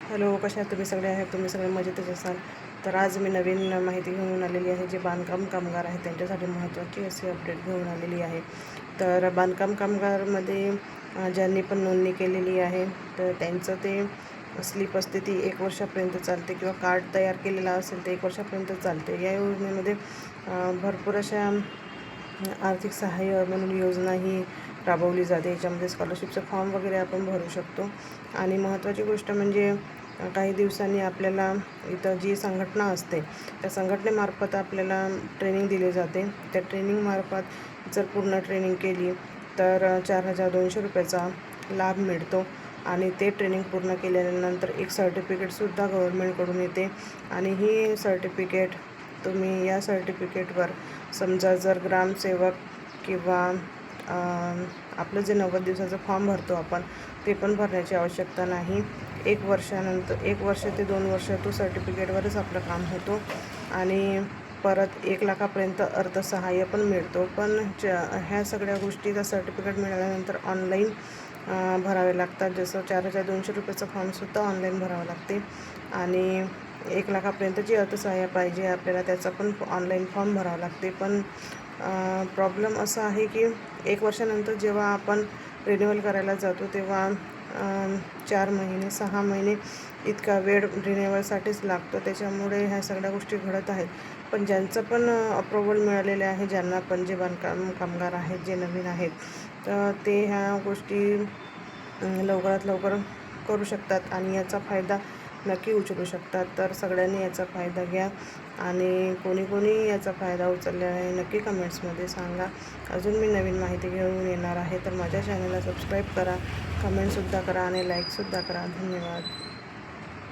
Hello, कशा आहात तुम्ही सगळे? आहेत तुम्ही सगळे मजेतच असाल. तर आज मी नवीन माहिती घेऊन आलेली आहे. जे बांधकाम कामगार आहेत त्यांच्यासाठी महत्त्वाची अशी अपडेट घेऊन आलेली आहे. तर बांधकाम कामगारमध्ये ज्यांनी पण नोंदणी केलेली आहे तर त्यांचं ते स्लिप असते ती 1 वर्षापर्यंत चालते किंवा कार्ड तयार केलेला असेल ते 1 वर्षापर्यंत चालते. या योजनेमध्ये भरपूर अशा आर्थिक सहाय्य म्हणून योजना ही राबवली जाते. याच्यामध्ये स्कॉलरशिपचं फॉर्म वगैरे आपण भरू शकतो. आणि महत्त्वाची गोष्ट म्हणजे काही दिवसांनी आपल्याला इथं जी संघटना असते त्या संघटनेमार्फत आपल्याला ट्रेनिंग दिली जाते. त्या ट्रेनिंगमार्फत जर पूर्ण ट्रेनिंग केली तर 4,200 रुपयाचा लाभ मिळतो. आणि ते ट्रेनिंग पूर्ण केल्यानंतर एक सर्टिफिकेटसुद्धा गव्हर्मेंटकडून येते. आणि ही सर्टिफिकेट तुम्ही या सर्टिफिकेटवर समजा जर ग्रामसेवक किंवा आपलं जे 90 दिवसाचं फॉर्म भरतो आपण ते पण भरण्याची आवश्यकता नाही. 1 वर्षानंतर 1 वर्ष ते 2 वर्ष तो सर्टिफिकेटवरच आपलं काम होतो. आणि परत 1 लाखापर्यंत अर्थसहाय्य पण मिळतो. पण ह्या सगळ्या गोष्टी त्या सर्टिफिकेट मिळाल्यानंतर ऑनलाईन भरावे लागतात. जसं 4,200 रुपयाचं फॉर्मसुद्धा ऑनलाईन भरावं लागते. आणि 1 लाखापर्यंतची अर्थसहाय्य पाहिजे आपल्याला त्याचा पण ऑनलाईन फॉर्म भरावा लागते. पण प्रॉब्लेम असा आहे की 1 वर्षानंतर जेव्हा आपण रिन्युअल करायला जातो तेव्हा 4 महिने 6 महिने इतका वेळ रिन्युअलसाठीच लागतो. त्याच्यामुळे ह्या सगळ्या गोष्टी घडत आहेत. पण ज्यांचं पण अप्रूव्हल मिळालेले आहे, ज्यांना पण जे बांधकाम कामगार आहेत जे नवीन आहेत तर ते ह्या गोष्टी लवकरात लवकर करू शकतात आणि याचा फायदा नक्की उचलू शकतात. तर सगळ्यांनी याचा फायदा घ्या. आणि कोणी कोणी याचा फायदा उचलला आहे नक्की कमेंट्समध्ये सांगा. अजून मी नवीन माहिती घेऊन येणार आहे. तर माझ्या चॅनलला सबस्क्राईब करा, कमेंटसुद्धा करा आणि लाईकसुद्धा करा. धन्यवाद.